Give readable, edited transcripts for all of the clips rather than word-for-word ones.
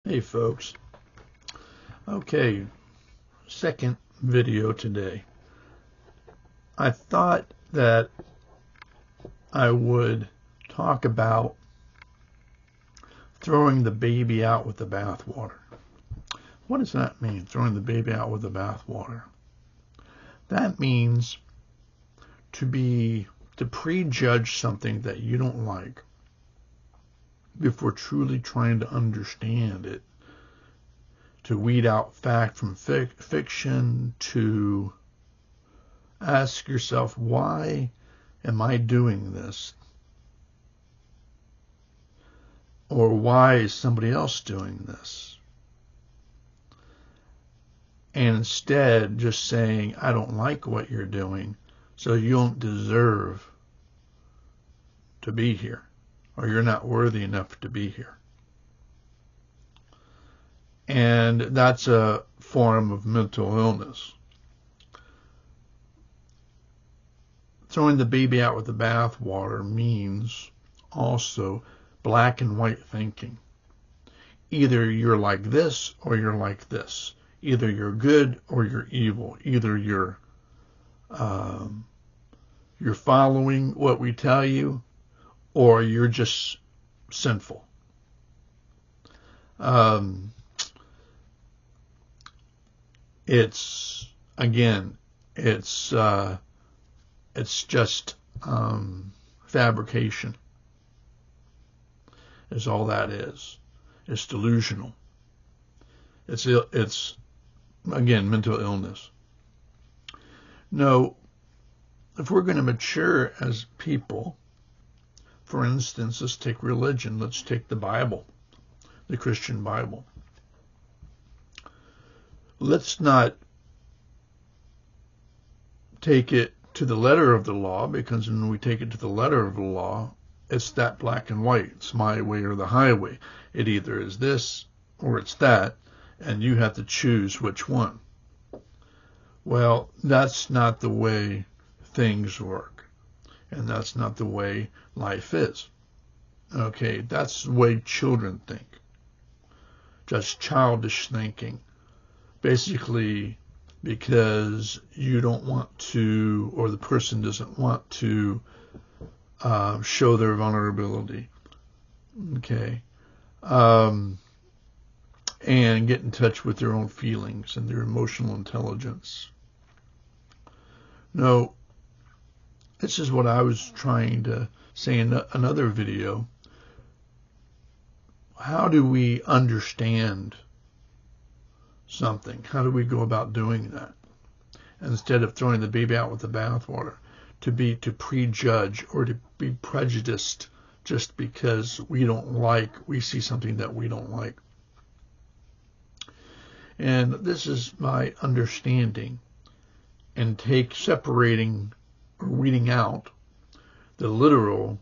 Hey folks, okay, second video today. I thought that I would talk about throwing the baby out with the bathwater. What does that mean, throwing the baby out with the bathwater? That means to prejudge something that you don't like before truly trying to understand it, to weed out fact from fiction, to ask yourself, why am I doing this? Or why is somebody else doing this? And instead just saying, I don't like what you're doing, so you don't deserve to be here, or you're not worthy enough to be here. And that's a form of mental illness. Throwing the baby out with the bathwater means also black and white thinking. Either you're like this or you're like this. Either you're good or you're evil. Either you're following what we tell you, or you're just sinful. It's just fabrication. Is all that is. It's delusional. It's again mental illness. No, if we're going to mature as people, for instance, let's take religion. Let's take the Bible, the Christian Bible. Let's not take it to the letter of the law, because when we take it to the letter of the law, it's that black and white. It's my way or the highway. It either is this or it's that, and you have to choose which one. Well, that's not the way things work, and that's not the way life is. Okay, that's the way children think. Just childish thinking. Basically, because you don't want to, or the person doesn't want to show their vulnerability. Okay. And get in touch with their own feelings and their emotional intelligence. No, this is what I was trying to say in another video. How do we understand something? How do we go about doing that? Instead of throwing the baby out with the bathwater, to prejudge or to be prejudiced just because we see something that we don't like. And this is my understanding, and separating or weeding out the literal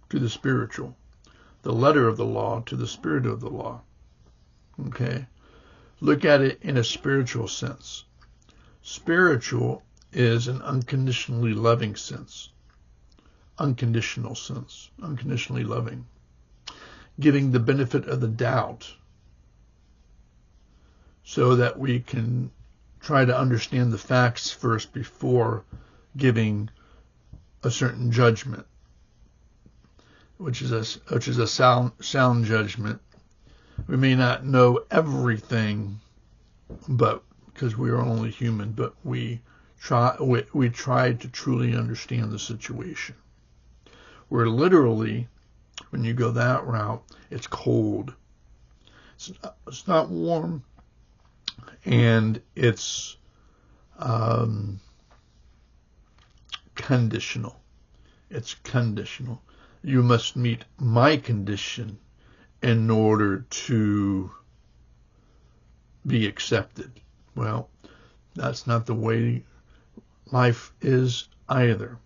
to the spiritual, the letter of the law to the spirit of the law. Okay? Look at it in a spiritual sense. Spiritual is an unconditionally loving sense. Unconditional sense. Unconditionally loving. Giving the benefit of the doubt so that we can try to understand the facts first before giving a certain judgment, which is a sound judgment. We may not know everything, but because we are only human, but we try to truly understand the situation. Where literally, when you go that route, it's cold. It's not warm, and it's conditional. It's conditional. You must meet my condition in order to be accepted. Well, that's not the way life is either.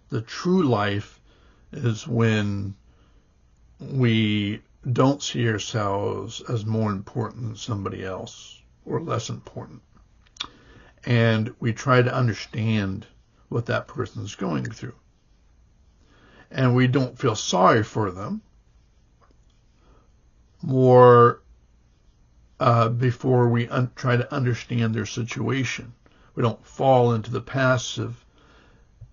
The true life is when we don't see ourselves as more important than somebody else or less important. And we try to understand what that person is going through. And we don't feel sorry for them, more before we try to understand their situation. We don't fall into the passive,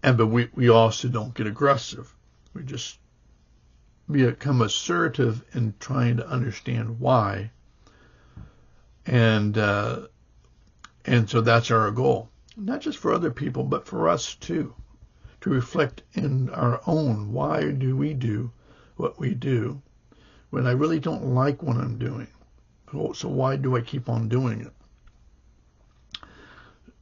but we also don't get aggressive. We just become assertive in trying to understand why, and so that's our goal, not just for other people, but for us too, to reflect in our own, why do we do what we do when I really don't like what I'm doing? So why do I keep on doing it?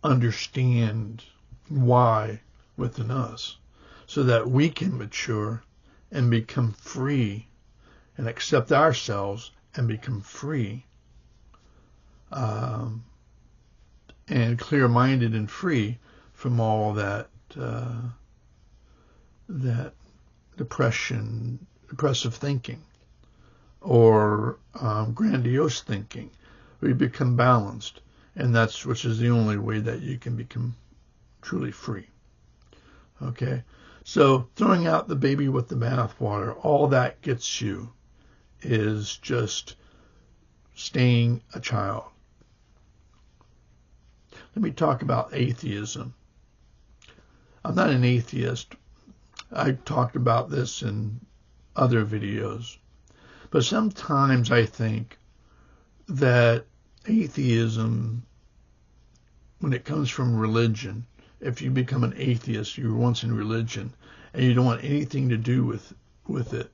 Understand why within us so that we can mature and become free and accept ourselves and become free and clear-minded and free from all that depressive thinking or grandiose thinking. We become balanced, and which is the only way that you can become truly free. Okay, so throwing out the baby with the bathwater, all that gets you is just staying a child. Let me talk about atheism. I'm not an atheist. I talked about this in other videos. But sometimes I think that atheism, when it comes from religion, if you become an atheist, you were once in religion, and you don't want anything to do with it,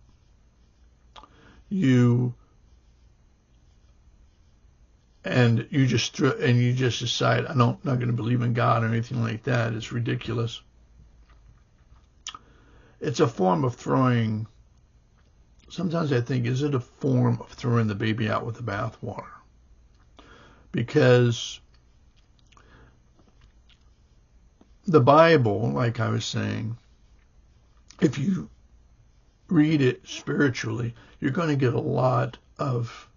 you just decide, I'm not going to believe in God or anything like that. It's ridiculous. It's a form of throwing. Sometimes I think, is it a form of throwing the baby out with the bathwater? Because the Bible, like I was saying, if you read it spiritually, you're going to get a lot of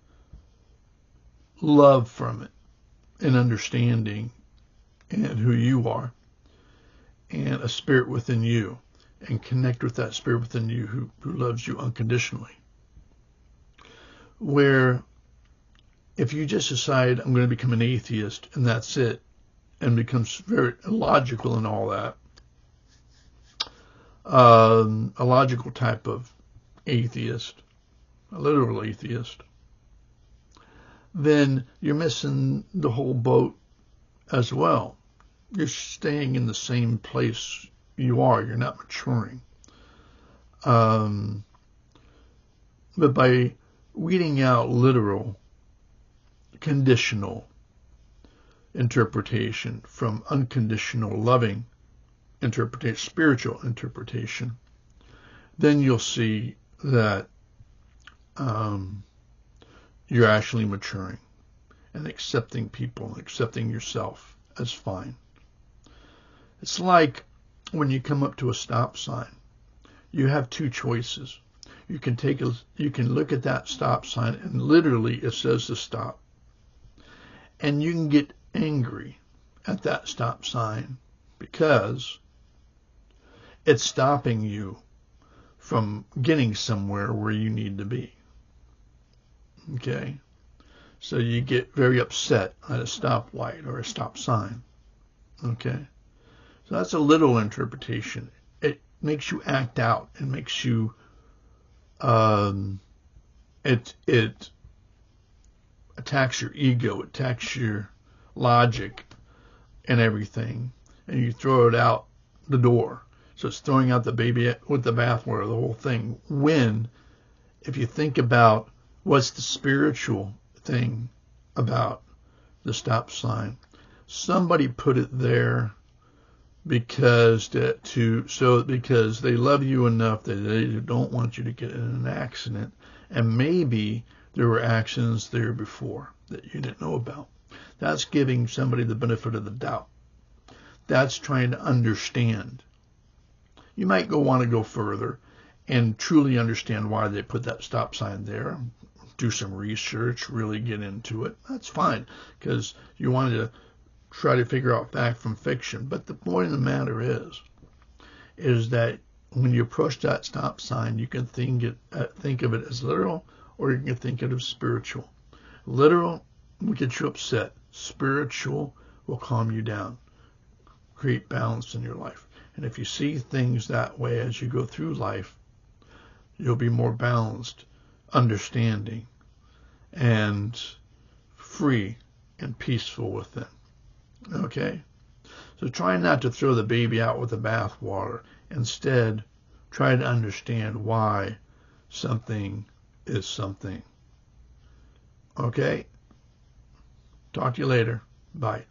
love from it and understanding and who you are and a spirit within you, and connect with that spirit within you who loves you unconditionally. Where if you just decide, I'm going to become an atheist and that's it, and becomes very illogical and all that, a logical type of atheist, a literal atheist, then you're missing the whole boat as well. You're staying in the same place you are. You're not maturing. But by weeding out literal, conditional interpretation from unconditional, loving interpretation, spiritual interpretation, then you'll see that you're actually maturing and accepting people and accepting yourself as fine. It's like when you come up to a stop sign, you have two choices. You can look at that stop sign and literally it says to stop. And you can get angry at that stop sign because it's stopping you from getting somewhere where you need to be. Okay? So you get very upset at a stoplight or a stop sign. Okay? So that's a little interpretation. It makes you act out. It makes you, it attacks your ego, it attacks your logic and everything, and you throw it out the door. So it's throwing out the baby with the bathwater, the whole thing. When, if you think about what's the spiritual thing about the stop sign, somebody put it there because they love you enough that they don't want you to get in an accident, and maybe there were accidents there before that you didn't know about. That's giving somebody the benefit of the doubt. That's trying to understand. You might want to go further and truly understand why they put that stop sign there. Do some research, really get into it. That's fine, because you wanted to try to figure out fact from fiction. But the point of the matter is that when you approach that stop sign, you can think of it as literal or you can think it of spiritual. Literal will get you upset. Spiritual will calm you down, create balance in your life. And if you see things that way as you go through life, you'll be more balanced, understanding, and free and peaceful within. Okay? So try not to throw the baby out with the bathwater. Instead, try to understand why something is something. Okay? Talk to you later. Bye.